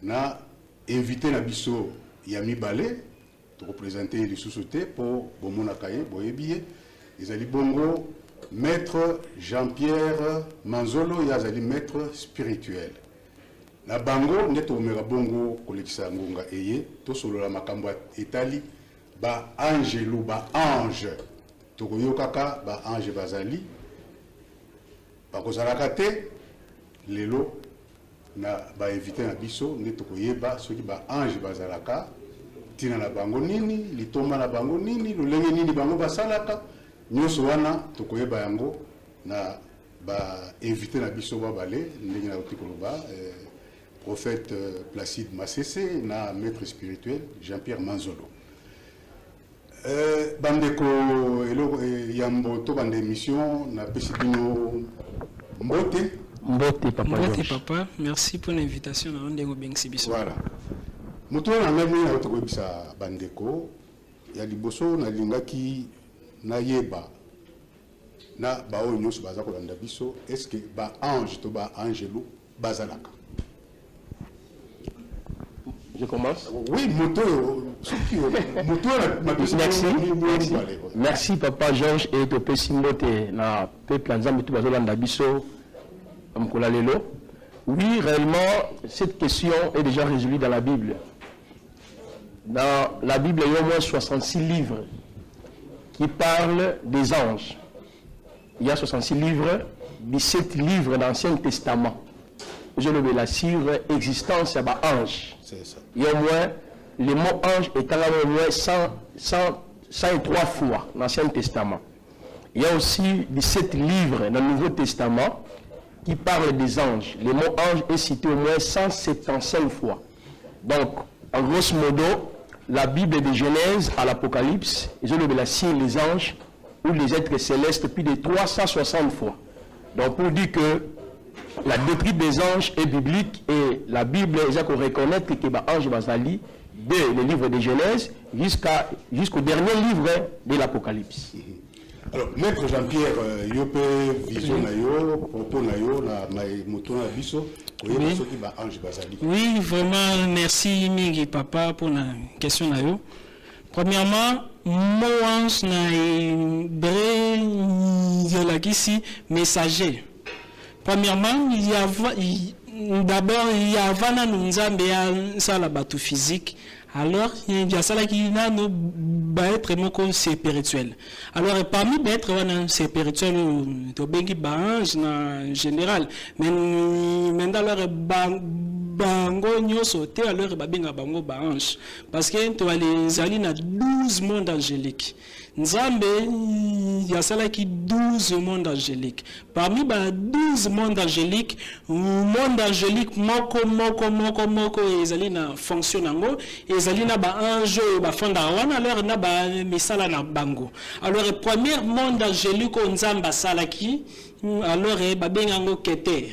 na invité na biso Yami Balé to représenter les sous-sautés pour bomona kaye boyebiye ezali bongo maître Jean-Pierre Manzolo yazali maître spirituel na bango neto omera bongo kolekisa ngonga eye to solola makambo etali ba angelu ba ange to koyokaka ba ange bazali ba kozalaka te lelo na ba invité na biso neto koyeba soki ba ange bazalaka tina na bango nini litomba na bango nini lolenge nini bango basalaka nyonso wana to koyeba yango na ba invité na biso babale ndenge na otikoloba prophète Placide Massessé na maître spirituel Jean-Pierre Manzolo. Bandeko elo yambo to bande émission na pesibino mbote papa. Mbote papa, merci pour l'invitation na ndeko bengsibiso. Voilà. Muto na ngami na to bisa bandeko ya liboso na lingaki na yeba na ba o nyonso baza ko landa biso est-ce que ba ange to ba angelo bazalaka. Je commence. Oui, Merci papa Georges et de Pessimbote na peuple nzambe tout bazolanda biso mkola lelo. Oui, réellement cette question est déjà résolue dans la Bible. Dans la Bible, il y a au moins 66 livres qui parlent des anges. Il y a 66 livres, 17 livres dans l'Ancien Testament. Je le vais la sur existence à ange. Il y a au moins, le mot ange est au moins 103 fois dans l'Ancien Testament. Il y a aussi 17 livres dans le Nouveau Testament qui parlent des anges. Le mot ange est cité au moins 175 fois. Donc, en grosso modo, la Bible de Genèse à l'Apocalypse, je le vais la sur les anges ou les êtres célestes plus de 360 fois. Donc, pour dire que la doctrine des anges est biblique et la Bible, il faut reconnaître que les anges basali de le livre de Genèse jusqu'au dernier livre de l'Apocalypse. Alors, maître Jean-Pierre, yope vision na yo, propos na yo, na moto na biso, oui, vraiment, merci Mingi Papa pour la question na yo. Premièrement, mon ange na ici messager. Premièrement, il y a Vana Nunzambe la bateau physique. Alors, il y a ça qui va être spirituel. Alors, parmi d'être spirituel, il y a en général. Mais maintenant, bango nyoso te alors babinga bango baange parce que tu as les alina 12 mondes angéliques. Nzambe ya sala ki 12 mondes angéliques. Parmi ba 12 mondes angéliques, monde angélique moko ezalina fonction nango, ezalina ba ange ba fonda wana alors na ba misala na bango. Alors le premier monde angélique nzamba salaki alors babenga ngo Keter.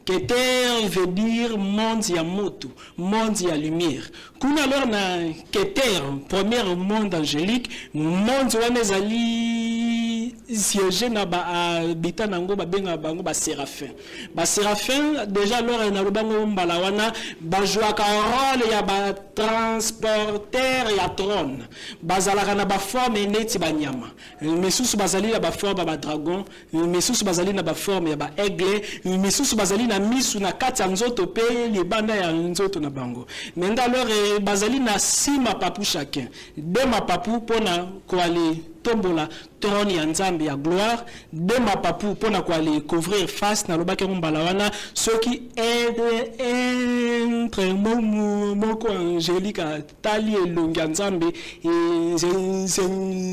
Keter veut dire monde ya moto, monde ya lumière. Kuna alors na Keter, premier monde angélique, monde wana ezali siège na ba habitant nango ba benga bango ba séraphin. Ba séraphin déjà alors na lobango mbala wana ba joua ka rôle ya ba transporteur ya trône. Bazalaka na ba forme neti ba nyama. Mesusu bazali na ba forme ba dragon, mesusu bazali na ba forme ya ba aigle, mesusu bazali na misu na kati ya nzoto pe libanda ya nzoto na bango. Menda alors bazali na 6 mapapu chacun. 2 mapapu pona ko aller tombola trône ya nzambe ya gloire, 2 mapapu pona ko aller couvrir face na lobaki mbala wana soki entre moko angélique tali elongi nzambe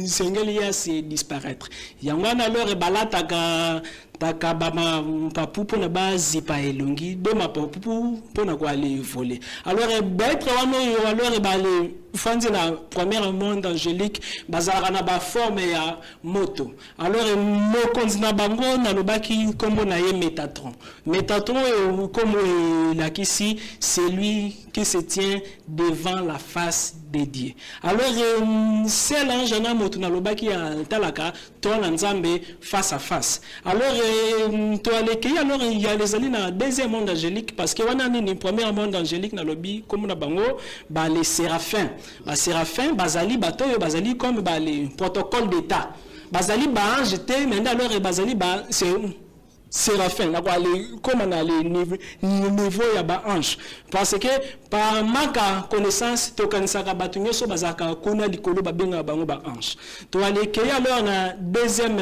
sengeli ya se disparaître. Yangwana alors balataka takabama papu pona base pa elongi de ma papu pona ko aller voler. Alors être wana yo alors balé fanzi na premier monde angélique bazara na ba forme ya moto. Alors mokonzi na bango na lobaki kombo na ye Métatron. Métatron comme la kisi c'est lui qui se tient devant la face dédié. Alors, c'est l'ange na motuna loba qui a talaka ton nzambe face à face. Alors, alors il y a les alliés dans deuxième monde angélique parce que on a une première monde angélique dans lobby comme na bango ba les séraphins. Ba séraphins bazali batoyo bazali comme ba les protocoles d'état. Bazali ba ange te mais alors bazali ba c'est séraphin, comme on a les niveaux ya ba ange. Parce que par manque de connaissance, tu connais que batunyo so bazaka kona likolo ba benga bango ba ange. To aller que alors na deuxième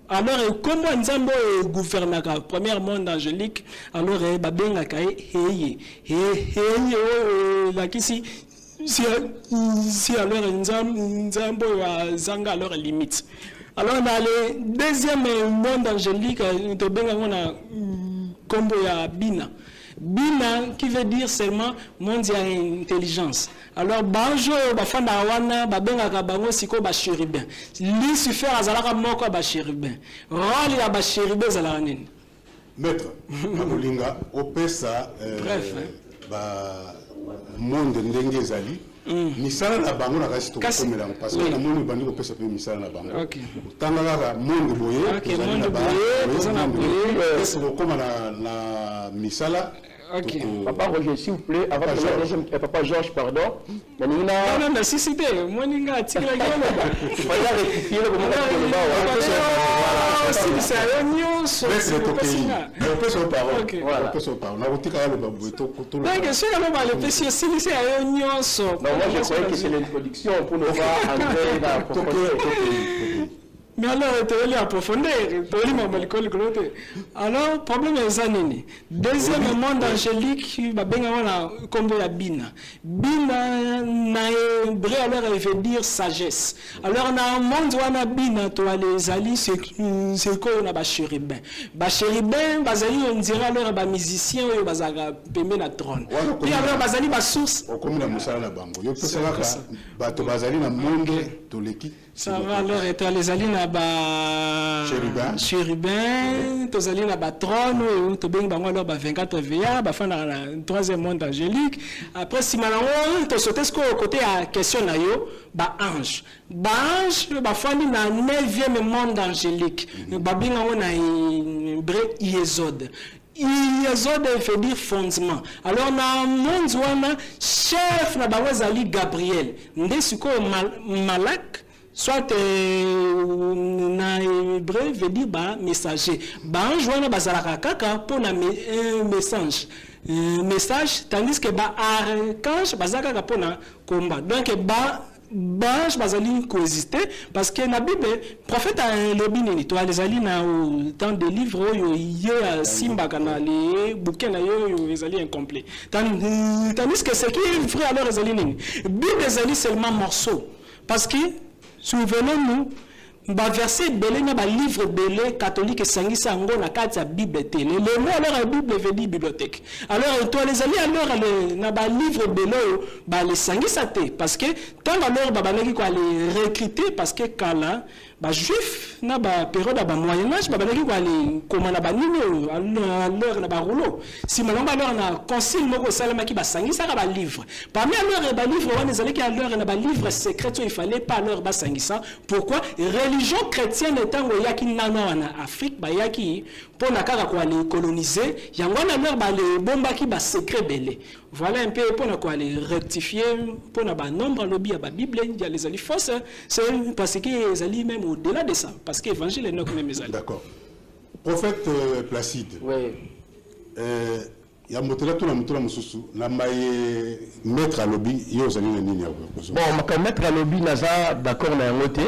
alors comment nzambo gouvernaka premier monde angélique alors ba benga kai heye la kisi si alors nzambo wa zanga alors limite. Alors, dans le deuxième monde angélique, nous avons un combo ya Bina. Bina, qui veut dire seulement monde ya intelligence. Alors, banjo, bafanda wana, babenga kabango siko ba chérubin. Lucifer azalaka moko ba chérubin. Rôle ya ba chérubin zalaka nini? Maître, Mamolinga, opesa ba monde ndenge ezali. Misala na bango na kasi to komela parce que na moni bandi ko pesa pe misala na bango. Tanga la monde boye, monde boye, na boye, est-ce que comme na misala. Ok. Papa Roger, s'il vous plaît, avant que la deuxième papa Georges, pardon. Non, non, si c'était, moi ninga tire la gueule. Il faut rectifier le moment de si c'est un c'est le pays. On peut se parler. Voilà. On peut se parler. On a retiré le babou tout. Donc, si on va le PC, si c'est un union. Non, moi je croyais que c'est l'introduction pour ne pas entrer dans la profondeur. Mais alors, tu es allé en profondeur, tu es allé à l'école. Alors, le problème est ça. Deuxième monde angélique, il y a combo la Bina. Bina, alors, elle veut dire sagesse. Alors, dans le monde où on a Bina, tu as les alliés, c'est quoi on a Bachéribin. Bachéribin, on dirait alors les musiciens, ils ont la trône. Puis alors, Bazali, la source. Comme la Moussala na Bango. Il faut savoir que Bazali na monde, tout l'équipe. Ça va alors être les alliés na ba chérubin, tous alliés na ba trône, ou to beng bango alors ba 24 VA, ba fin na troisième monde angélique. Après si malon to sauter ce côté à question na yo, ba ange. Ba ange ba fani na 9e monde angélique. Ba benga na hébreu Yesod. Yesod veut dire fondement. Alors na monde wana chef na ba wazali Gabriel. Nde siko malak soit na hébreu veut dire messager. Ange wana bazalaka kaka pour na message. Message tandis que archange bazalaka pour na combat. Donc ange bazali coexister parce que na Bible prophète a lobi nini to les ali na dans des livres yo ya simba kana les bouquins na yo ezali incomplet. Tandis que ce qui est vrai alors ezali nini. Bible ezali seulement morceau parce que souvenons-nous, verset belé na livre belé catholique sangisa ngo na kati ya Bible télé. Le mot alors la Bible veut dire bibliothèque. Alors toi les amis alors na livre belé les sangisa té parce que tant alors banaki ko aller recruter parce que kala juif na période ba moyen âge banaki ko aller comment na nino alors na rouleau si malonga alors na concile moko salama ki sangisa ka livre parmi alors livre on les allait alors na livre secret il fallait pas alors sangisa pourquoi religion chrétienne étant yaki nana en Afrique yaki pour na kaka ko aller coloniser yango na leur les bomba ki secret belé. Voilà un peu pour aller rectifier pour na nombre lobby à la Bible il y a les alliés fausses c'est parce que les alliés même au-delà de ça parce que évangile est notre même les alliés. D'accord. Prophète Placide. Oui. Il y a motela tout la motela mususu na maye maître à lobby yo zali na nini ya ko. Bon, ma maître à lobby naza d'accord na ngoté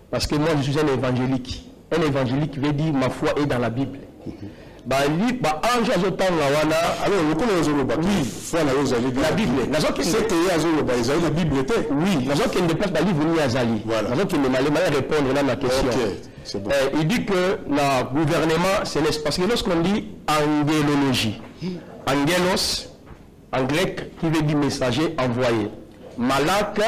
parce que moi je suis un évangélique. Un évangélique veut dire ma foi est dans la Bible. Ange azotanga wana alors lokolo ezoloba oui foi na yozali la Bible nazoki c'était azoloba ezali na Bible te oui nazoki ne place ba livre ni azali nazoki ne malema répondre à ma question. C'est bon. Il dit que le gouvernement c'est parce que lorsqu'on dit angélologie angelos en grec qui veut dire messager envoyé malak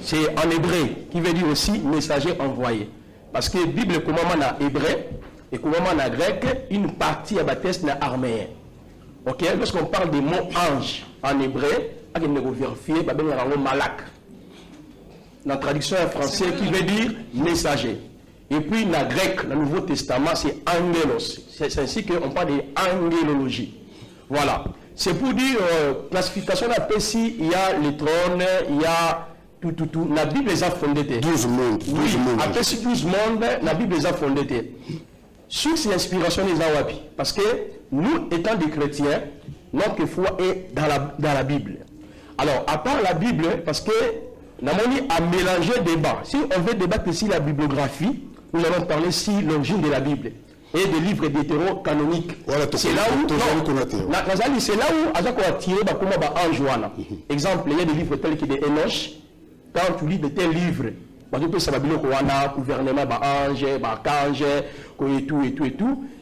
c'est en hébreu qui veut dire aussi messager envoyé parce que Bible comment en hébreu et comment en grec, une partie à baptême na araméen. Ok, lorsqu'on parle des mots ange en hébreu, il faut vérifier, il y a malak. Dans la traduction en français qui veut dire messager. Et puis, dans le grec, dans le Nouveau Testament, c'est angelos. C'est ainsi qu'on parle d'angélologie. Voilà. C'est pour dire, classification de la PSI, il y a les trônes, il y a tout. La Bible les a fondés. 12 mondes. Oui, après ces 12 mondes, la Bible les a fondés. Sur ces inspirations des Awapi. Parce que nous, étant des chrétiens, notre foi est dans la Bible. Alors, à part la Bible, parce que nous avons à mélanger débat. Si on veut débattre ici la bibliographie, nous allons parler ici l'origine de la Bible et des livres d'hétéro-canoniques. Voilà, c'est là où c'est là où on a tiré exemple, il y a des livres tels que des Enoch. Quand tu lis de tels livres, ça va bien gouvernement, ange, archange, et tout.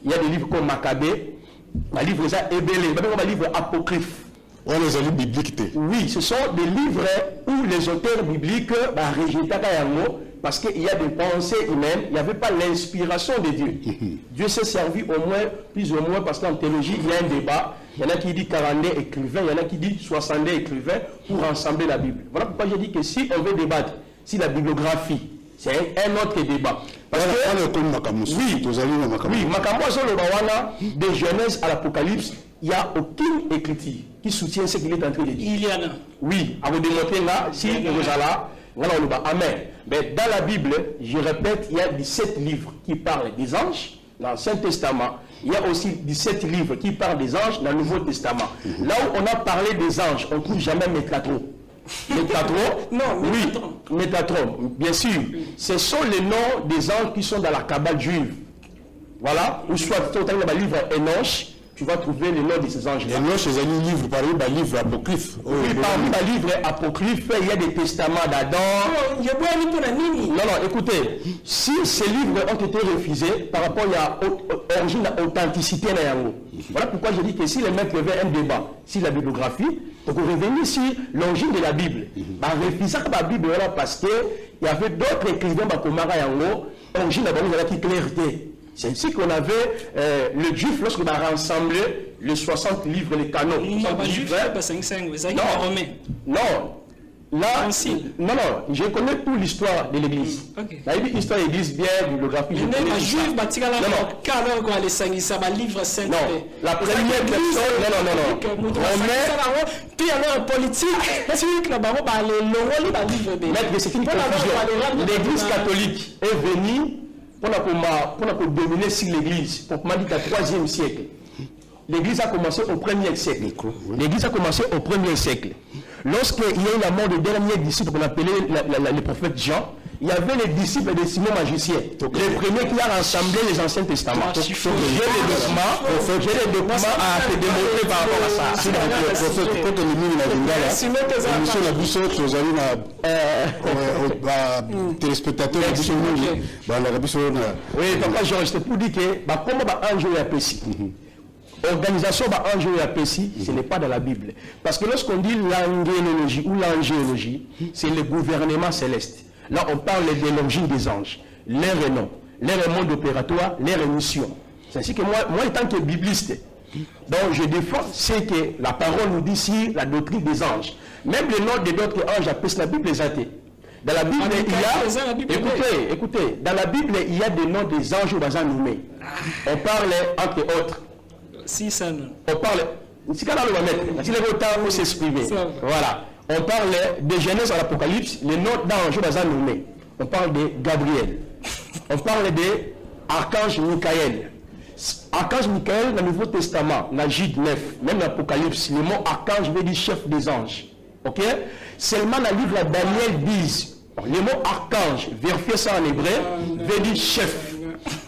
Il y a des livres comme Maccabée, des livres Ébélé, des livres apocryphes. Les livres bibliques. Oui, ce sont des livres où les auteurs bibliques rejettent parce qu'il y a des pensées humaines, il n'y avait pas l'inspiration de Dieu. Dieu s'est servi au moins, plus ou moins, parce qu'en théologie, il y a un débat. Il y en a qui disent 42 écrivains, il y en a qui disent 62 écrivains pour ensembler la Bible. Voilà pourquoi j'ai dit que si on veut débattre, si la bibliographie, c'est un autre débat. Parce que, de Genèse à l'Apocalypse, il n'y a aucune écriture qui soutient ce qu'il est en train de dire. Il y en a. Oui, à vous démontrer là, si vous allez là, voilà, on va. Amen. Mais dans la Bible, je répète, il y a 17 livres qui parlent des anges dans l'Ancien Testament. Il y a aussi 17 livres qui parlent des anges dans le Nouveau Testament. Là où on a parlé des anges, on ne trouve jamais Métatron. Métatron? Non, oui, Métatron, bien sûr. Ce sont les noms des anges qui sont dans la Kabbale juive. Voilà, ou soit dans le livre Enoch, tu vas trouver les noms de ces anges-là. Enoch, c'est un livre, par exemple, un livre apocryphe. Oui, parmi les livres apocryphes, il y a des testaments d'Adam. Non, écoutez, si ces livres ont été refusés par rapport à l'origine, à l'authenticité, voilà pourquoi je dis que si les mecs avaient un débat sur la bibliographie, donc on revenait sur l'origine de la Bible. Refuser la Bible parce qu'il y avait d'autres écrivains comme l'origine de la Bible qui clarté. C'est ainsi qu'on avait le juif lorsqu'on a rassemblé les 60 livres, les canons. Non, là, non, je connais toute l'histoire de l'église. L'histoire de l'église, bien, bibliographie. Non, la première personne, non. C'est une confusion. L'église catholique est venue pour dominer sur l'église, pour dire qu'au 3e siècle. L'église a commencé au 1er siècle. L'église a commencé au 1er siècle. Lorsqu'il y a eu la mort du dernier disciple qu'on appelait le prophète Jean, il y avait les disciples de Simon magicien, les premiers qui ont rassemblé les Anciens Testaments. J'ai les documents à te démontrer par rapport à ça. Téléspectateurs, oui, papa Georges, c'est pour dire que comment un jour est précis. Organisation ce n'est pas dans la Bible. Parce que lorsqu'on dit l'angélologie ou l'angéologie, c'est le gouvernement céleste. Là, on parle de l'origine des anges, leur nom, leur mode opératoire, leur mission. C'est ainsi que moi, étant que bibliste, donc je défends ce que la parole nous dit ici, la doctrine des anges. Même le nom de d'autres anges appellent la Bible les athées. Dans la Bible, il y a, écoutez, dans la Bible, il y a des noms des anges au bazar nommés. On parle, entre autres, on parle, si on va mettre, si les retard pour s'exprimer, voilà. On parle de Genèse à l'Apocalypse, les noms d'anges au bazar nommés. On parle de Gabriel. On parle de Archange Michael. Archange Michael, dans le Nouveau Testament, dans Jude 9, même l'Apocalypse, le mot archange veut dire chef des anges. Ok? Seulement dans le livre de Daniel 10, le mot archange, vérifiez ça en hébreu, veut dire chef.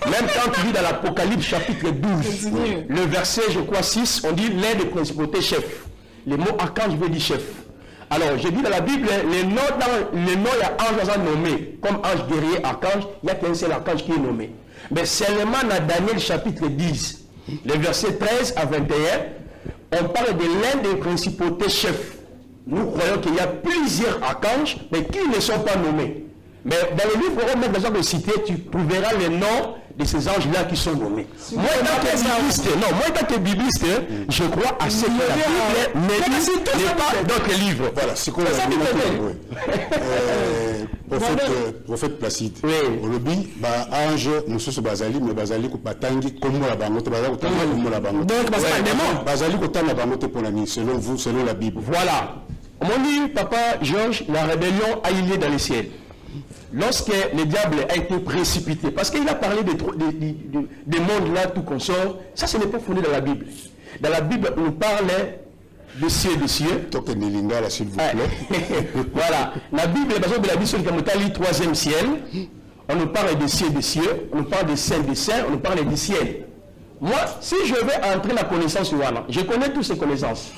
Même quand tu lis dans l'Apocalypse chapitre 12, le verset, je crois, 6, on dit l'un des principautés chefs. Le mot archange veut dire chef. Alors, j'ai dit dans la Bible, les noms, il y a anges nommés, comme ange guerrier, archange, il n'y a qu'un seul archange qui est nommé. Mais seulement dans Daniel chapitre 10, les versets 13 à 21, on parle de l'un des principautés chefs. Nous croyons qu'il y a plusieurs archanges, mais qui ne sont pas nommés. Mais dans le livre, on met besoin de citer, tu trouveras les noms de ces anges-là qui sont nommés. Moi, étant que bibliste, je crois à ce que la Bible n'est pas d'autres livres. Voilà, c'est quoi prophète Placide. Au lobby, ange, monsieur Bazali, mais Bazali, Batangi, comme la bangote, Bazali, selon vous, selon la Bible. Voilà. Mon dit, papa Georges, la rébellion a eu lieu dans les ciels. Lorsque le diable a été précipité, parce qu'il a parlé des mondes là, tout consort, ça ce n'est pas fondé dans la Bible. Dans la Bible, on parle de cieux et de cieux. S'il vous plaît. Voilà. La Bible, par exemple, la Bible sur le troisième ciel, on nous parle des cieux et des cieux, on nous parle des saints, on nous parle du ciel. Moi, si je vais entrer dans la connaissance, je connais toutes ces connaissances.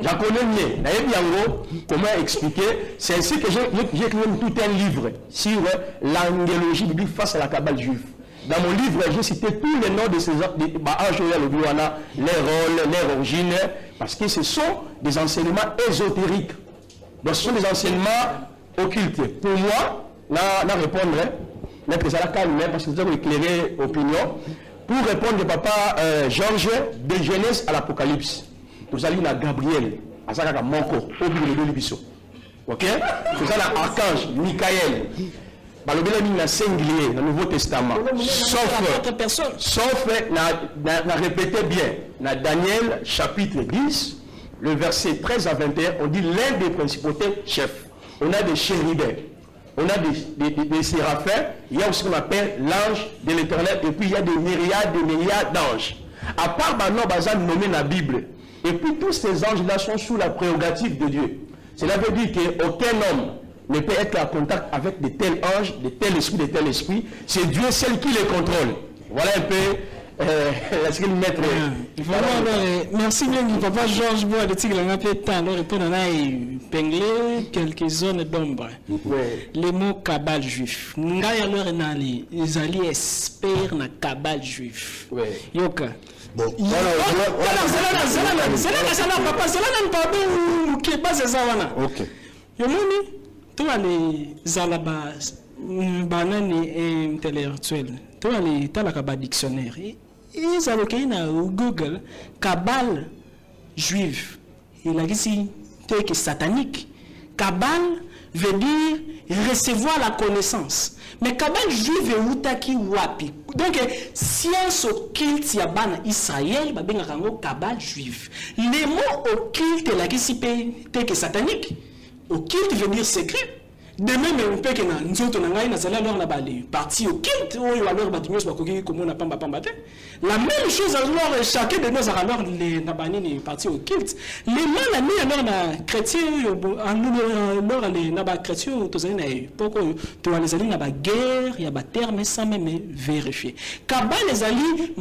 J'en connais mieux. D'ailleurs, comment expliquer? C'est ainsi que j'ai écrit tout un livre sur l'angélologie biblique face à la Kabbale juive. Dans mon livre, j'ai cité tous les noms de ces anges, les rôles, leur origine, parce que ce sont des enseignements ésotériques. Donc, ce sont des enseignements occultes. Pour moi, là répondre, là, ça la calme, parce que vous avez éclairé l'opinion. Pour répondre, papa Georges, de Genèse à l'Apocalypse, nous allons à Gabriel, à Zakaka Moko, au bout de l'Ibiso. Ok? Nous allons à Archange, Michael, dans singulier, dans le Nouveau Testament. Sauf na répété bien, dans Daniel chapitre 10, le verset 13 à 21, on dit l'un des principautés chefs. On a des chérubins. On a des séraphins, il y a aussi ce qu'on appelle l'ange de l'éternel, et puis il y a des myriades d'anges. À part maintenant, bazan nommé dans la Bible. Et puis tous ces anges-là sont sous la prérogative de Dieu. Cela veut dire qu'aucun homme ne peut être en contact avec de tels anges, de tels esprits. C'est Dieu seul qui les contrôle. Voilà un peu ce qu'il met. Merci bien, papa Georges Bois de Tigre, on a fait temps, alors répondre à épingler quelques zones d'ombre. Les mots Kabbale juif. Ngai alors ils allaient espérer na Kabbale juif. Yoka. Bon, ok. Yomoni, toi les zalaba banani intellectuel, toi les talakaba dictionnaire. Ils allaient na Google Kabbale juif. Il a dit ici que satanique. Kabbale veut dire recevoir la connaissance. Mais Kabbale juif est outaki wapi. Donc science occulte yabana Israël ba benga kango Kabbale juif. Les mots occulte la qui que satanique. Occulte veut dire secret. De même on peut que na nzoto na ngai na zala alors na bali partie occulte ou alors ba dimos ba koki comme on a pamba te. La même chose alors chacun de nous alors les na bani ni partie occulte. Les mal ami alors na chrétien alors les na ba chrétien to zali na poko to les ali na ba guerre ya ba terme sans même vérifier. Kabbale les ali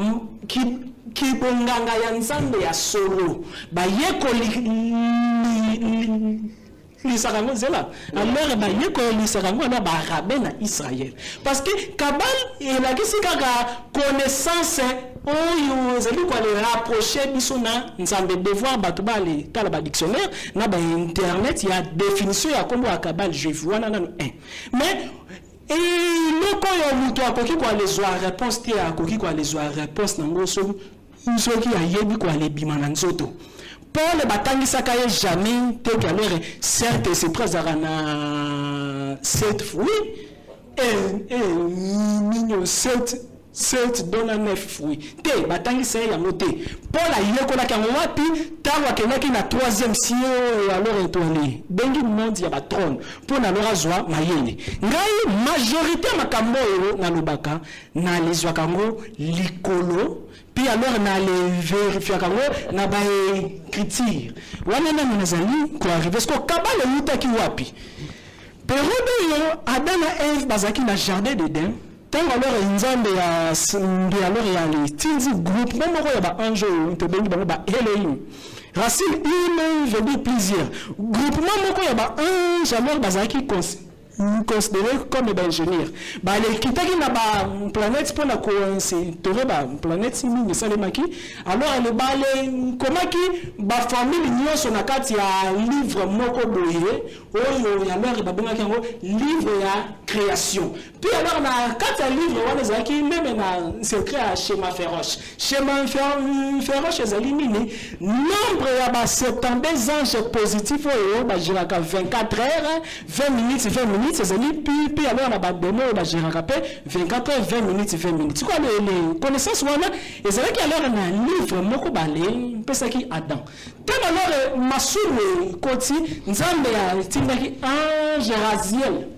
qui bonganga ya nzambe ya solo ba yeko l'Israël zela alors ba yeko l'Israël na ba rabé na Israël parce que Kabbale il a kisi kaka connaissance oyo zeli ko les rapprocher biso na nzambe devoir bato ba les tala ba dictionnaire na ba internet il y a définition ya kombo ya Kabbale juif wana na 1 mais et loko yo muto akoki ko les voir réponse ti akoki ko les voir réponse nango so qui a yebi ko les bima na nzoto Paul batangisa kaye jamais te alors certes c'est présent na 7 fruits et 7 donne 9 fruits te batangisa ya moté Paul a yekola ka wapi tawa kenaki na 3e ciel alors étoilé bengi monde ya ba trône pour na lora zwa mayele ngai majorité makambo na lobaka na lezwa kango likolo. Puis alors, on a les vérifier on a des critiques. On a des amis qui arrivent. Parce que Kabbale est qui wapi. Période Adam et Ève bazaki na jardin d'Éden. Tant alors nzambe ya alors ya les tinzi groupe même ko ya ba ange te bengi ba Elohim. Racine humaine veut dire plusieurs. Groupement moko ya ba ange alors bazaki considéré comme ingénieur. Les kitaki na ba planète pour la coïncidence ba planète mingi salemaki. Alors le balé comment qui ba famille nyonso na kati ya livre moko boye oyo ya alors ba benga kango livre ya création. Puis alors na kati ya livre wana zaki même na secret à schéma féroce. Schéma féroce ezali nini nombre ya ba 72 anges positifs oyo ba jiraka 24 heures 20 minutes ezali puis alors on a ba démo ba jiraka pe 24 heures 20 minutes quoi les connaissances wana ezali ki alors na livre moko balé pesaki Adam tant alors masulu koti nzambe ya tindaki ange Raziel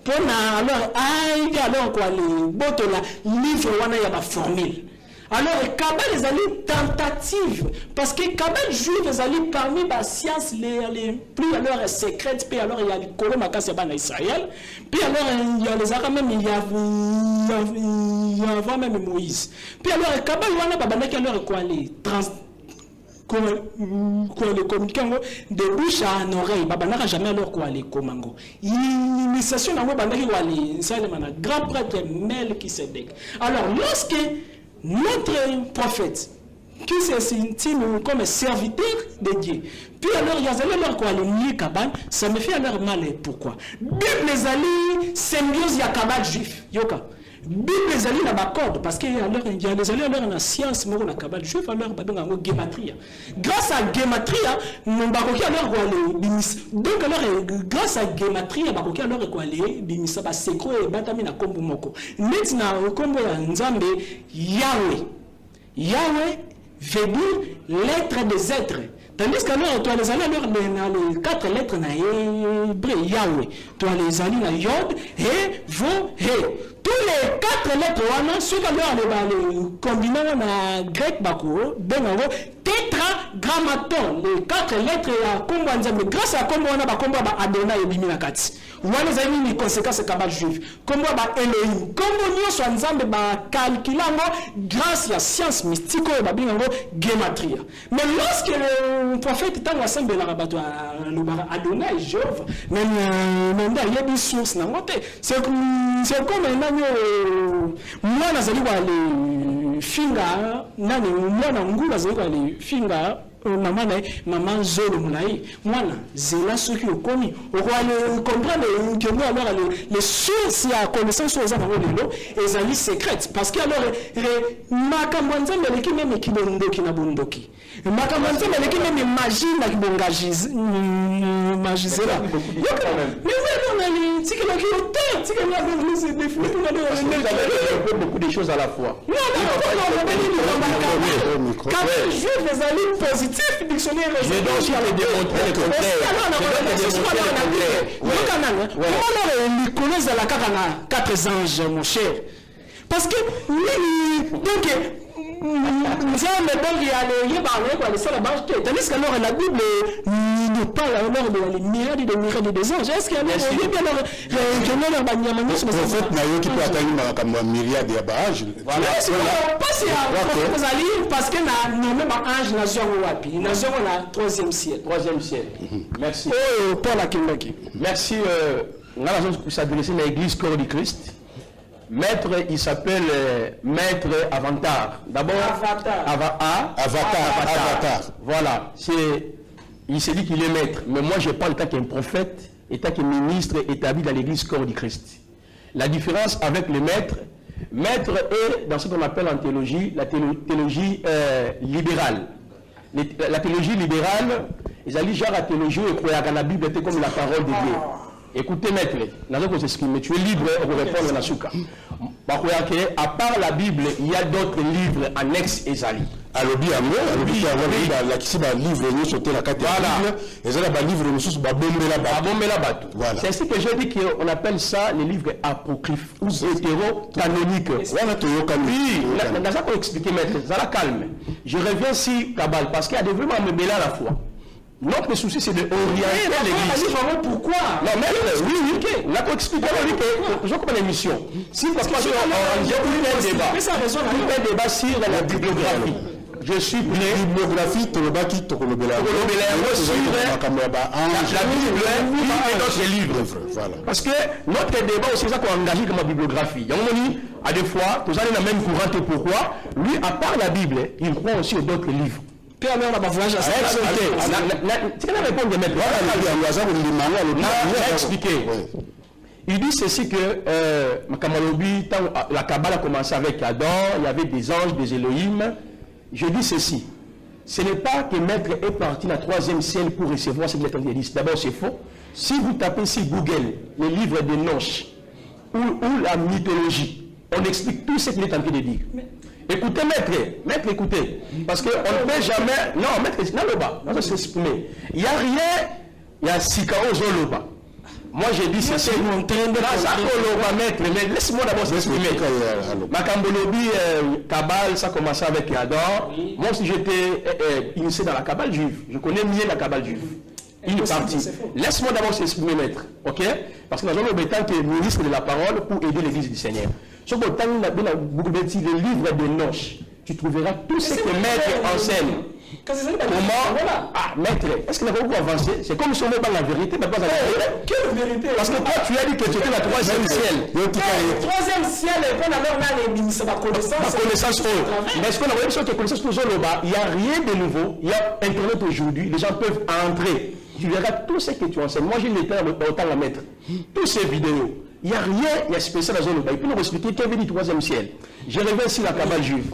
pour na alors quoi les botola livre wana ya ba formule. Alors, Kabbalah les alliés tentatives, parce que Kabbalah juif les alliés parmi les sciences les plus alors secrètes, puis alors il y a les Kolomakas en Israël, puis alors il y a les Arabes même, il y a avant même Moïse. Puis alors Kabbalah on a pas alors quoi les les communicants de bouche à oreille, babanaka jamais alors quoi les comango. L'initiation n'a pas bandaki quoi les ça le grand prêtre Melchisédek. Alors lorsque notre prophète, qui s'estime comme serviteur de Dieu, puis alors il y a alors quoi le mieux Kabbalah, ça me fait alors mal. Pourquoi? Bible les alliés symbiose ya Kabbalah juif, yoka. Bible les alliés n'a pas code parce qu'il y a les alliés alors la science moro na Kabbalah juif alors babanga ngo gematria. Grâce à gematria, mon baroki alors quoi le bimis. Donc alors grâce à gematria baroki alors quoi le bimis ça va secret et batami na kombo moko. Maintenant kombo ya nzambe Yahweh veut dire lettre des êtres. Tandis que alors, toi les alliés alors les 4 lettres na hébreu Yahweh. Toi les alliés na Yod, He, Vo, He. Tous les 4 lettres wana ceux qui alors les combinant na grec bako bengo tétragrammaton les 4 lettres ya kombo nzambe grâce à kombo wana ba kombo ba Adonai ebimi na kati. Wana zali ni conséquence Kabbalah juif. Kombo ba Elohim. Kombo nyonso nzambe ba calculango grâce à science mystique ba bingo gematria. Mais lorsque le prophète tanga semble la rabato Adonai Jéhovah même il y a des sources na moté. C'est comme un mwana zali kwa le finga nani mwana ngula zali kwa le finga maman zolo mulai mwana zela soki okomi okwa comprendre que moi alors les sources ya connaissance aux amants lelo ezali secrète parce que alors makambo nzambe leki même kibondoki na bondoki makambo nzambe leki même magie na kibongajiz magizela mais on a les tikela ki auteur tikela donc c'est des fois on a beaucoup de choses à la fois non quand je vais aller positif dictionnaire je dois les démontrer le contraire la 4 anges mon cher parce que donc tandis que alors la Bible nous parle alors de les myriades des anges. Est-ce qu'il y a bien alors le prophète n'a qui peut atteindre la myriade de anges. Voilà. Parce que même ange nation wapi nation la 3e ciel. Merci. Oh Paul Akimbaki. Merci. On a la chance de s'adresser à l'église corps du Christ. Maître, il s'appelle Maître Avantar. D'abord, Avatar. Voilà. Il s'est dit qu'il est maître. Mais moi, je parle tant qu'un prophète et tant qu'un ministre établi dans l'église corps du Christ. La différence avec le maître est dans ce qu'on appelle en théologie, la théologie libérale. La théologie libérale, ils allaient genre la théologie et croyaient que la Bible était comme la parole de Dieu. Écoutez, maître, tu es libre pour répondre à la souka. À part la Bible, il y a d'autres livres annexes et zali. Alors, bien, la livre, nous sommes la cathédrale, et ça, la livre, nous sommes voilà. C'est ainsi que je dis qu'on appelle ça les livres apocryphes ou hétéro-canoniques. Oui, dans ça qu'on explique, maître, ça la calme. Je reviens sur Kabbalah parce qu'il y a des vraiment me mêler à la fois. Notre souci, c'est d'orienter l'église. Pourquoi? Non, mais oui, ok. On a expliqué que je comprends l'émission. Si parce que j'ai un débat sur la bibliographie. je suis prêt. Bibliographie, Tolobaki, Tokolobela. La Bible et notre livre. Voilà. Parce que notre débat aussi, c'est ça qu'on a engagé comme bibliographie. Il y a un moment, à des fois, tous allez dans la même courant et pourquoi. Lui, à part la Bible, il croit aussi aux d'autres livres. Puis alors, on va voyager à ça. Tu peux répondre de mettre. Expliquer. Il dit ceci que la Kabbale a commencé avec Adam, il y avait des anges, des Elohim. Je dis ceci. Ce n'est pas que Maître est parti dans la 3e ciel pour recevoir ce qu'il est en train de dire. D'abord, c'est faux. Si vous tapez sur Google les livres de Noche ou la mythologie, on explique tout ce qu'il est en train de dire. Écoutez, maître, écoutez. Parce qu'on ne peut jamais. Non, maître, non, le bas. Non, ça s'exprimer. Il n'y a rien. Il y a Sikao Zoloba. Moi, j'ai dit c'est mon train de maître, mais laisse-moi d'abord s'exprimer. Makambolobi, Kabbale, ça a commencé avec Adam. Moi aussi, j'étais initié dans la Kabbale juive. Je connais mieux la Kabbale juive. Une partie. Laisse-moi d'abord s'exprimer, maître. Ok? Parce que nous avons le temps que ministre de la parole pour aider l'église du Seigneur. Sur le temps, le livre de Noche, tu trouveras tout ce que maître enseigne. Comment? Ah, maître, est-ce qu'il n'a pas beaucoup avancé? C'est comme si on n'est pas la vérité, mais pas la vérité. Quelle vérité? Parce que toi, tu as dit que tu étais la 3e ciel. La 3e ciel, et qu'on a la connaissance. La connaissance, mais est-ce qu'on a sur tes connaissances, il n'y a rien de nouveau. Il y a Internet aujourd'hui, les gens peuvent entrer. Tu verras tout ce que tu enseignes. Moi, j'ai autant la mettre. Toutes ces vidéos. Il n'y a rien, il y a spécial à Zoloba. Il peut nous expliquer qu'est-ce que dit 3e ciel. Je reviens ici la Kabbale juive.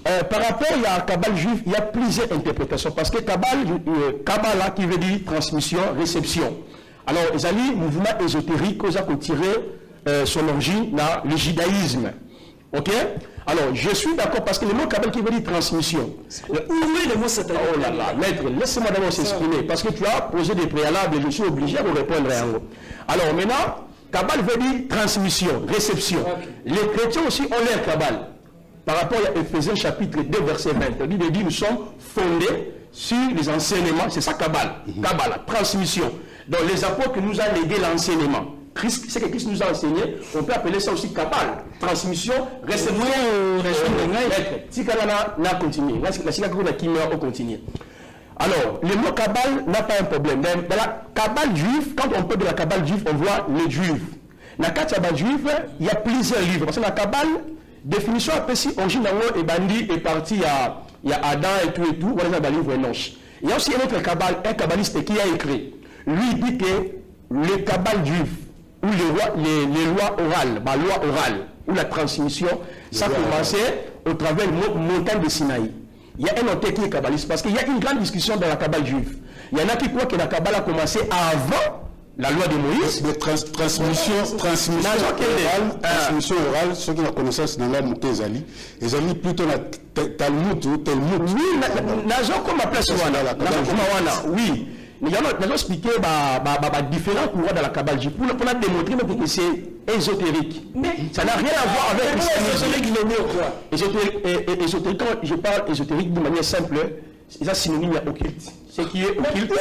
Par rapport à la Kabbale juive, il y a plusieurs interprétations. Parce que Kabbala qui veut dire transmission, réception. Alors, ils ont dit mouvement ésotérique, ils ont tiré son origine dans le judaïsme. Ok? Alors, je suis d'accord parce que le mot Kabbale qui veut dire transmission. Où est le mot satanique? Oh là là, maître, laisse-moi d'abord s'exprimer. Parce que tu as posé des préalables et je suis obligé de vous répondre à un. Alors, maintenant, Kabbale veut dire transmission, réception. Okay. Les chrétiens aussi ont leur Kabbale. Par rapport à Ephésiens chapitre 2, verset 20. Il dit nous sommes fondés sur les enseignements. C'est ça Kabbale. Kabbale, transmission. Donc les apôtres nous ont légué l'enseignement. C'est que Christ nous a enseigné. On peut appeler ça aussi Kabbale. Transmission, réception. Si Kalana n'a continué. On continue. Alors, le mot Kabbale n'a pas un problème. Dans la Kabbale juive, quand on parle de la Kabbale juive, on voit les juifs. Dans la Kabbale juive, il y a plusieurs livres. Parce que la Kabbale, définition après si origine et Bandi est parti, il y a Adam et tout, voilà dans le livre Noche. Il y a aussi un autre Kabbale, un kabbaliste qui a écrit. Lui il dit que le Kabbale juif, ou les lois orales, la loi orale, ou la transmission, ça a commencé au travers de la montagne de Sinaï. Il y a un auteur qui est kabbaliste, parce qu'il y a une grande discussion dans la Kabbale juive. Il y en a qui croient que la Kabbale a commencé avant la loi de Moïse. De transmission orale, ceux qui ont la connaissance dans la Moukazali, ils ont mis plutôt la Talmud ou Talmud. Oui, n'avons comme appelé ça. Oui. Nous allons expliquer différents courants dans la Kabbale juive pour démontrer que c'est ésotérique. Mais ça n'a rien à voir avec l'ésotérique. Ésotérique, quand je parle ésotérique de manière simple, c'est synonyme à occulte. Ce qui est occulte.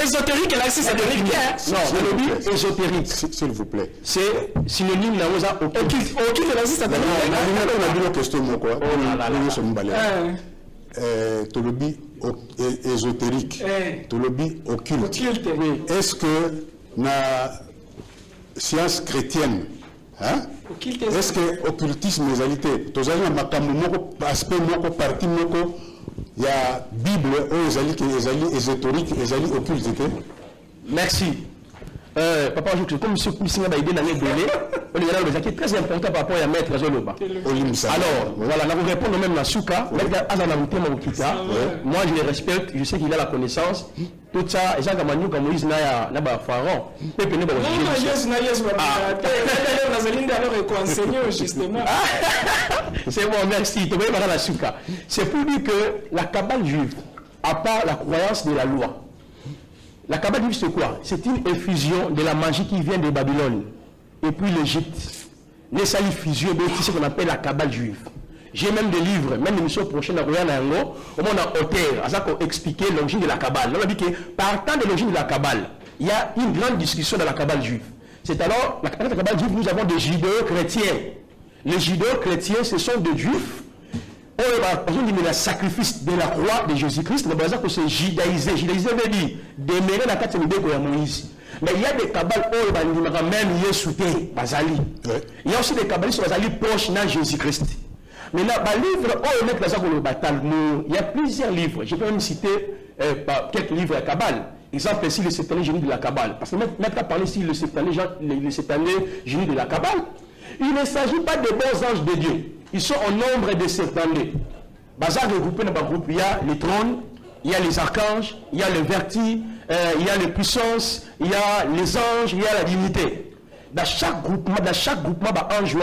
Ésotérique, ésotérique, s'il vous plaît. C'est synonyme à occulte. Tolobi ésotérique, Tolobi occulte. Est-ce que la science chrétienne, hein? Est-ce que occultisme est réalité? Tous les aspect partie il y a Bible ésotérique, occulte. Merci. Papa, comme ce qui est idée dans les délais, c'est très important par rapport à Maître Zoloba. Alors, voilà, nous répondons même à Souka. Moi, je le respecte, je sais qu'il a la connaissance. Tout ça, et ça, comme nous, comme Moïse, n'a pas pharaon. C'est bon, merci. C'est pour dire que la Kabbale juive, à part la croyance de la loi, la Kabbale juive, c'est quoi? C'est une effusion de la magie qui vient de Babylone et puis l'Égypte. Les salis fusion, c'est ce qu'on appelle la Kabbale juive. J'ai même des livres, même l'émission prochaine à Royan Nango, au moins en auteur, à ça qu'on expliquait l'origine de la Kabbale. On a dit que partant de l'origine de la Kabbale, il y a une grande discussion dans la Kabbale juive. C'est alors, la Kabbale juive, nous avons des judéo-chrétiens. Les judéo-chrétiens, ce sont des juifs. On dit le sacrifice de la croix de Jésus-Christ, mais c'est judaïsé. Judaïsé veut dire demeurer la carte de Moïse. Mais il y a des kabbales où même Yesouté, Bazali. Il y a aussi des kabbalistes qui sont proches de Jésus-Christ. Maintenant, il y a plusieurs livres. Je peux même citer quelques livres à Kabbale. Exemple ici, le septennat génie de la Kabbale. Parce que même à parler ici, le septennat génie de la Kabbale, il ne s'agit pas des bons anges de Dieu. Ils sont au nombre de 70. Bazar regroupé dans le groupe, il y a les trônes, il y a les archanges, il y a le verti, il y a les puissances, il y a les anges, il y a la divinité. Dans chaque groupement ange,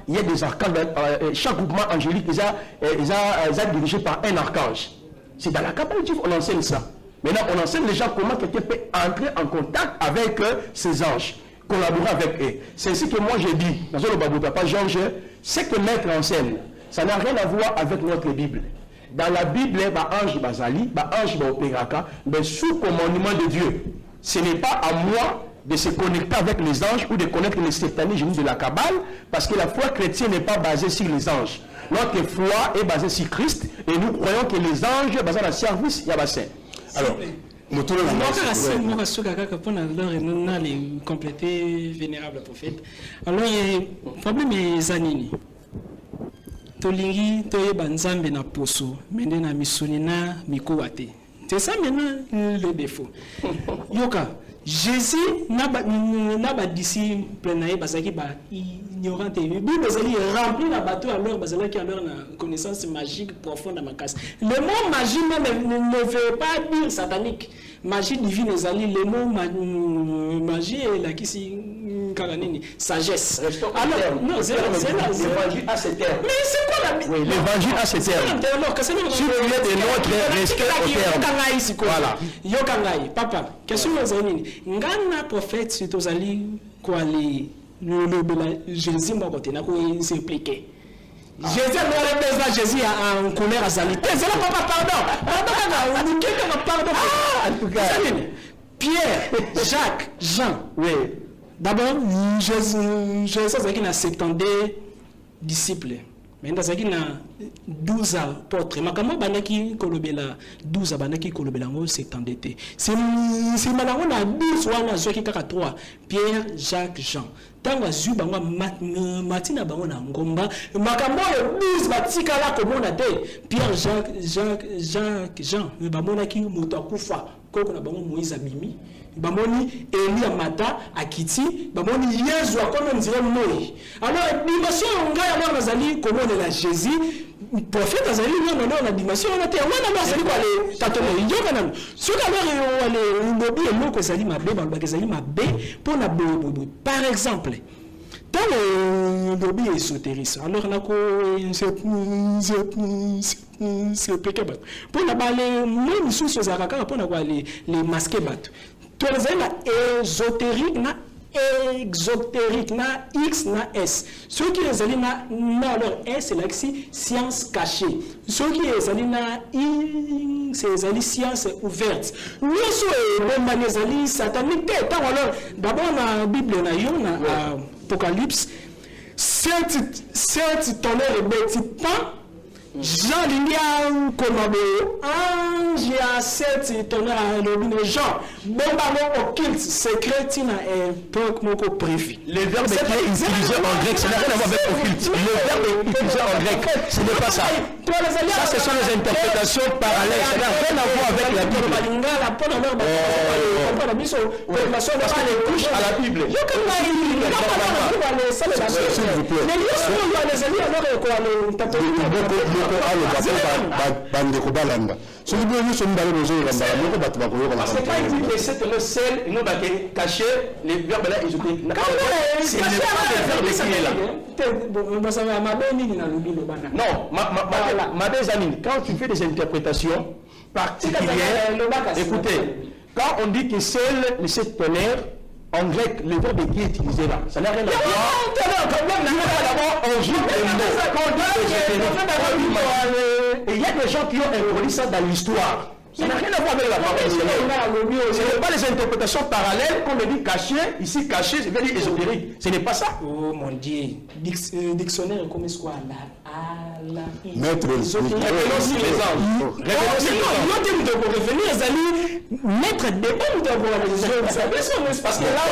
il y a des archanges. Chaque groupement angélique est dirigé par un archange. C'est dans la Kabbale, on enseigne ça. Maintenant, on enseigne les gens comment quelqu'un peut entrer en contact avec ces anges, collaborer avec eux. C'est ainsi que moi j'ai dit, dans le Babou Papa Georges, ce que Maître enseigne, ça n'a rien à voir avec notre Bible. Dans la Bible, il y a ange Bazali, ange Opéraka, mais sous commandement de Dieu. Ce n'est pas à moi de se connecter avec les anges ou de connaître les septennats génies de la Kabbale, parce que la foi chrétienne n'est pas basée sur les anges. Notre foi est basée sur Christ, et nous croyons que les anges sont basés dans le service, il y a bassin. Alors, compléter vénérable prophète. Alors, le problème est Zanini. Tolingi, Toyeba Nzambe na poso, mende na misunina mikuwate. C'est ça maintenant le défaut. Yoka, Jésus n'a pas d'ici plein basaki ba ignorante. Bible basali rempli la bateau alors basala qui a leur connaissance magique profonde dans ma casse. Le mot magie ne veut pas dire satanique. Magie divine ezali le mot magie est là qui si karanini sagesse. Alors non, c'est l'évangile à ce terme. Mais c'est quoi la oui, l'évangile à ce terme. Si vous voulez de notre respect au terme. Voilà. Yokangai papa, question ezali ngana prophète sitozali kwa le Jésus m'a côté na ko s'impliquer. Jésus a besoin Jésus en colère à Zali. C'est là papa pardon. En tout cas, Pierre, Jacques, Jean. Oui. D'abord, Jésus a 70 disciples. Mais dans a 12 apôtres. Makamo banaki kolobela 12 banaki kolobela ngo 70. C'est malangona 12 wana zoki kaka 3. Pierre, Jacques, Jean. Tanga zuba ngwa matina bango na ngomba makambo yo 12 batika la komona te. Pierre, Jacques, Jean. Bamona ki moto akufa koko na bango Moïse abimi. Bamoni Elia Mata akiti, bamoni Yesu akona nzira moi. Alors dimension ngai alors nazali komona la Jésus, prophète azali na na dimension na te wana nazali kwa le tatolo yoka na. Soka alors wale ngobi eloko ezali mabe ba ezali mabe pona bobo. Par exemple, dans le lobby ésotérisme, alors là c'est péqué. Pour la balle, même sous ce zaraka, pour la les masqués battus. Tout les ésotérique na exotérique na X na S. Ceux qui les aliment na leur S c'est la science cachée. Ceux qui les aliment I c'est les sciences ouvertes. Nous sommes bon les aliment satanique. Alors d'abord la Bible na yo na Apocalypse. Certes tonnerre petit pain. Jean Lilia Komabo, ange à 7 tonnerre à l'obine Jean, bombardement occulte, secret, tina et donc moko prévu. Le verbe est utilisé en grec, ça n'a rien à voir avec occulte. Le verbe est utilisé en grec, ce n'est pas ça. Ça, ce sont les interprétations parallèles, ça n'a rien à voir avec la Bible. Parce qu'elle touche à la Bible. S'il vous plaît. Bandeko balanda. Ce qui veut dire que nous allons nous parce que quand il dit que c'est le sel, nous allons cacher les verbes là, ils ont c'est le verbe qui est là. Non, ma amis, quand tu fais des interprétations particulières, écoutez, quand on dit que c'est le tonnerre, en grec, le verbe qui est utilisé là, ça n'a rien à voir. D'abord, on joue les mots. Et il y a des gens qui ont introduit ça dans l'histoire. Ça n'a rien à voir avec la parole. Ce n'est pas les interprétations parallèles qu'on me dit caché, ici caché, je vais dire ésotérique. Ce n'est pas ça. Oh mon Dieu. Dictionnaire, comment est-ce qu'on a Maître, révélons aussi les anges. Révélons aussi les anges. Nous devons revenir, les amis, mettre des bonnes devoirs les anges. Parce que là, on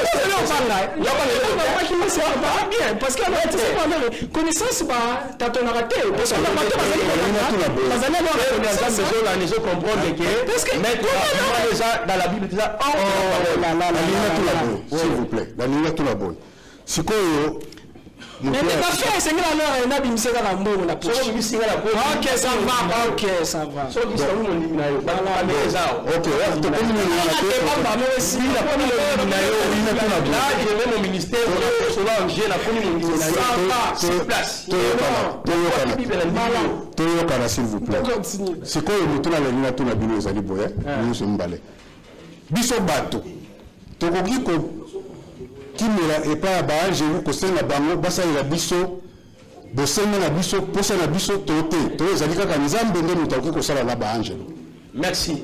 bien. Parce que la connaissance, t'as ton raté. Parce que les gens comprennent que mettre dans la Bible, s'il vous plaît, la ligne tout la bonne. C'est quoi? Mais tu as fait, c'est que là, on a mis ça dans la mort. Ok, ça va, ok, ça va. Ok, là, je vais mon ministère, s'il vous plaît. C'est quoi le mouton à la ligne tout la Bible, Zali Boya? Nous sommes balais. Biso bateau. Tokoki kimela et pas ba je vous conseille la bango basa ya biso bosenga na biso posa na biso tote to ezali kaka nzambe nde mutakoki kosala na ba angelo. Merci.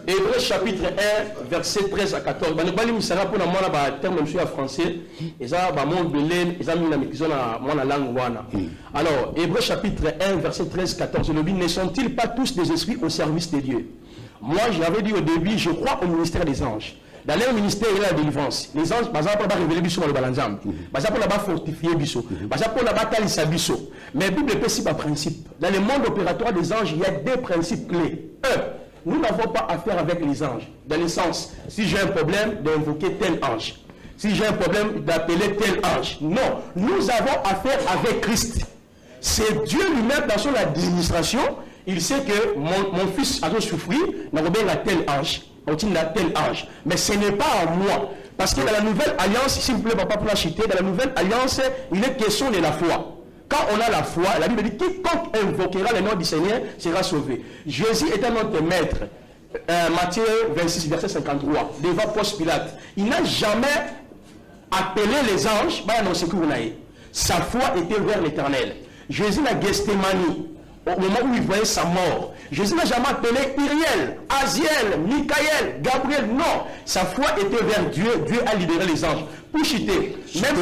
Hébreux chapitre 1 verset 13 à 14. Bani bali misara pour na mona ba terme monsieur en français eza ba mon belé eza mina mikizo na mona langue wana. Alors Hébreux chapitre 1 verset 13 14 le dit ne sont-ils pas tous des esprits au service de Dieu? Moi j'avais dit au début je crois au ministère des anges. Dans leur ministère, il y a la délivrance. Les anges, par exemple, pas révéler biso dans le balanzam. Par exemple, on va fortifier biso. Par exemple, on va talisa biso. Mais la Bible peut pas principe. Dans le monde opératoire des anges, il y a deux principes clés. Un, nous n'avons pas affaire avec les anges. Dans le sens, si j'ai un problème, d'invoquer tel ange. Si j'ai un problème, d'appeler tel ange. Non, nous avons affaire avec Christ. C'est Dieu lui-même dans son administration. Il sait que mon fils a souffert, n'a pas tel ange. Tel ange. Mais ce n'est pas à moi. Parce que dans la nouvelle alliance, s'il vous plaît, papa, pour la citer, dans la nouvelle alliance, il est question de la foi. Quand on a la foi, la Bible dit quiconque invoquera le nom du Seigneur sera sauvé. Jésus est notre maître. Matthieu 26, verset 53, devant Ponce Pilate. Il n'a jamais appelé les anges, sa foi était vers l'éternel. Jésus n'a Gethsémani. Au moment où il voyait sa mort, Jésus n'a jamais appelé Uriel, Aziel, Michael, Gabriel, non. Sa foi était vers Dieu, Dieu a libéré les anges. Pour citer, même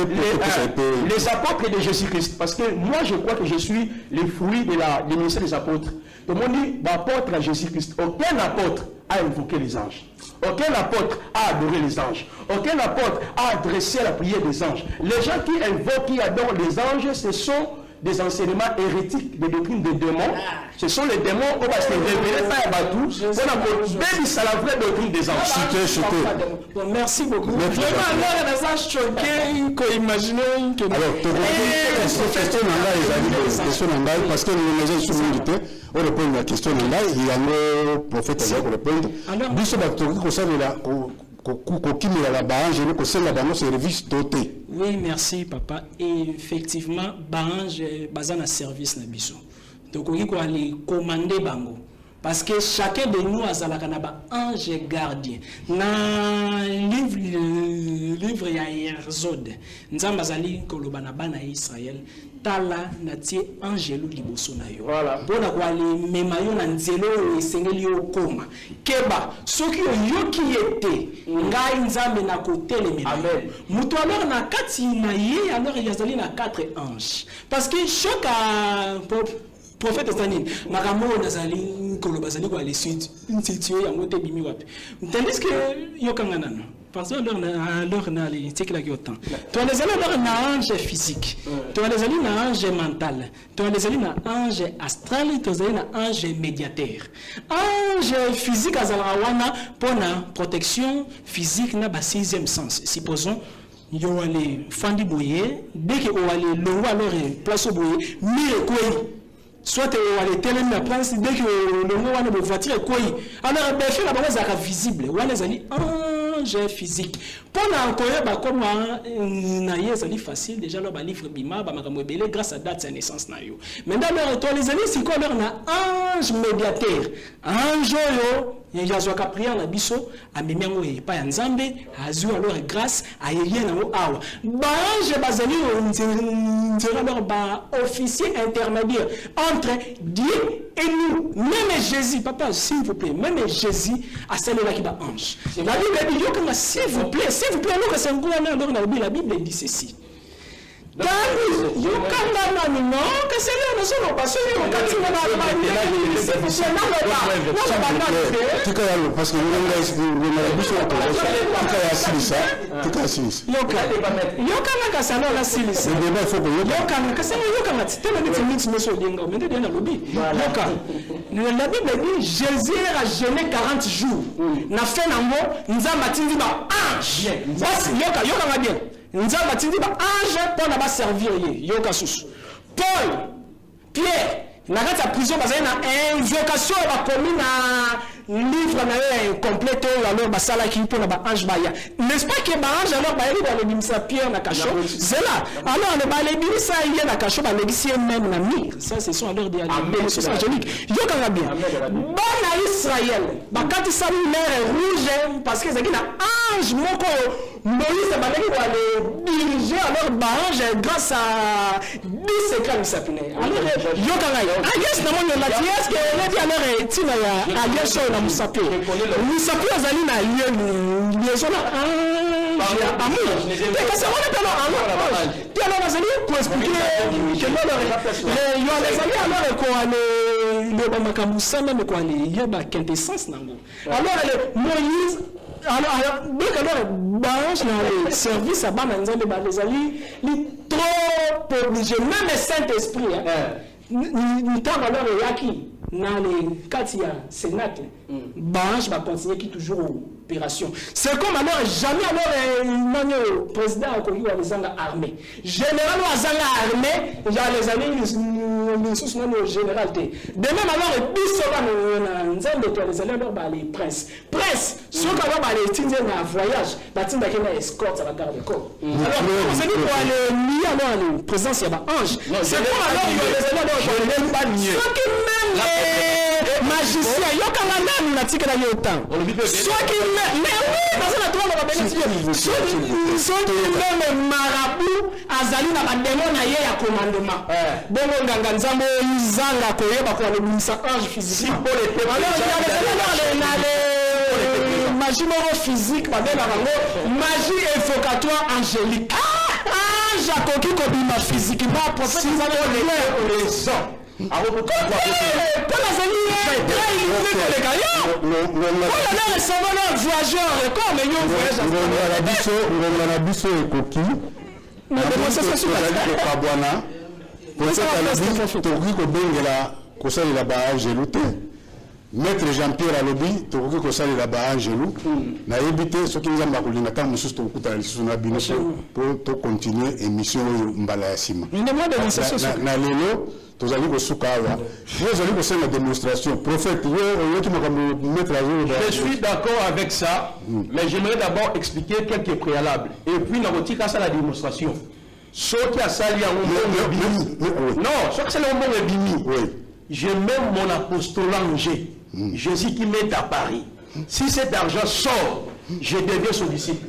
les apôtres de Jésus-Christ, parce que moi je crois que je suis le fruit du ministère des apôtres. Tout le monde dit, l'apôtre à Jésus-Christ, aucun apôtre a invoqué les anges. Aucun apôtre a adoré les anges. Aucun apôtre a adressé la prière des anges. Les gens qui invoquent, qui adorent les anges, ce sont des enseignements hérétiques, des doctrines des démons. Ce sont les démons qu'on va se révéler par Batou. C'est la vraie doctrine des anges. Merci beaucoup. Vraiment, alors, on a choqué, qu'on imagine que... Alors, parce que les gens sont milités, on répond à la question, il y a un prophète qui répond. Oui, merci papa. Et effectivement, Barange basé dans service na biso. Donc on va aller commander bango. Parce que chacun de nous a un ange gardien. Dans le livre ya Herzod, Nzamba zali kolobana bana Israël, tala na tie angelo liboso na yo. Voilà. Bona kwa le memayo na nzelo esengeli okoma. Keba soki yo ki ete ngai Nzambe na kotele memayo. Amen. Muto alors na kati na ye alors yazali na 4 anges. Parce que choka prophète Stanine, Maramo Nazali, Kolobazali, ou à les suites, une situation, un moté bimi wapi. Tandis que Yokanganan, parce que l'heure n'a les c'est qu'il a eu autant. Toi, les allées leur n'a ange physique, toi, les allées n'a ange mental, toi, les allées n'a ange astral, toi, les allées n'a ange médiateur. Ange physique à Zalawana pour la protection physique n'a pas 6e sens. Supposons. Yo allez fandi boyer, dès que on allait l'eau alors place au boyer, mais quoi? Soit tu vas tellement la place dès que le mot de voiture est quoi. Alors ben fait la base est visible. On les a dit ange physique. Pour encore comme na yezali facile déjà leur livre bima ba makambo belé grâce à date sa naissance na yo. Maintenant leur toi les amis c'est quoi leur na ange médiateur. Ange yo Il y a une prière na biso amemiango e pa ya nzambe azu alors grâce a yeye na awa bange bazali on alors ba officier intermédiaire entre Dieu et nous. Même Jésus, papa, s'il vous plaît, même Jésus a celle là qui va ange. La Bible dit que s'il vous plaît, alors que c'est un gouvernement, alors la Bible dit ceci. Parce que la Bible dit Jésus a jeûné 40 jours. Na fait nango nzamba tindi ba ange. Yoka bien. Nzamba tindi ba ange pour na ba servir ye. Yoka susu. Paul, Pierre, na kati ya prison bazali na invocation ba komi na livre na complète alors basala qui pour na ba ange baya. N'est-ce pas que ba ange alors ba yeli ba le bimisa Pierre na cacho. C'est là. Alors le ba le bimisa ye na cacho ba négocier même na mi. Ça ce sont alors des bénédictions angéliques. Yoka nga bien. Bana Israël, ba kati sa mer rouge parce que c'est na ange moko Moïse va le diriger alors ange grâce à 10 secrets de sapiner. Alors yoka nga. Alias na mon la tias que on dit alors tina ya alias na musapi. Musapi azali na liaison na amour. Et que ça on appelle amour. Puis alors azali pour expliquer que les yo les amis alors ko le bamakamusa même ko ali yeba quintessence nango. Alors Moïse alors donc alors bange na service à bananzande ba les ali li trop obligé même le Saint-Esprit ni tant alors yaki na les katia sénat bange va continuer qui toujours opération. C'est comme alors jamais alors le président a connu les armées. Généralement azanga armée, il y a les années les sous le général de même alors le biso na nzambe to les années alors les princes. Prince, ceux qui va aller tindé na voyage, ba tinda ke na escorte à la garde corps. Alors on se dit pour aller lier alors le président c'est ba ange. C'est comme alors les années alors je n'aime pas nier. Ceux qui même magicien, yoka ngana na tika na yotan. Soit qui mais oui, parce que la drogue va bénéficier. Soit qui même marabout azali na ba démon na ye ya commandement. Bongo nganga nzambo izanga koyeba ko le ministre ange physique. Alors il y a les magie physique, magie évocatoire angélique. Ange akoki kobima physiquement prophète raison. Maître Jean-Pierre Alobi, tu vois que ça est là-bas, Angelou, n'a évité ce qui nous a marqué dans le sous pour continuer l'émission Mbalayasima. Na lelo, tu as dit que Soukawa, vous avez dit que c'est la démonstration. Prophète, je suis d'accord avec ça, mais j'aimerais d'abord expliquer quelques préalables. Et puis, nous avons ça la démonstration. Ce qui a sali en bon non, ce qui a sali en bon bimi. Je mets mon apostolat en Jésus qui m'est à Paris. Si cet argent sort, je deviens son disciple.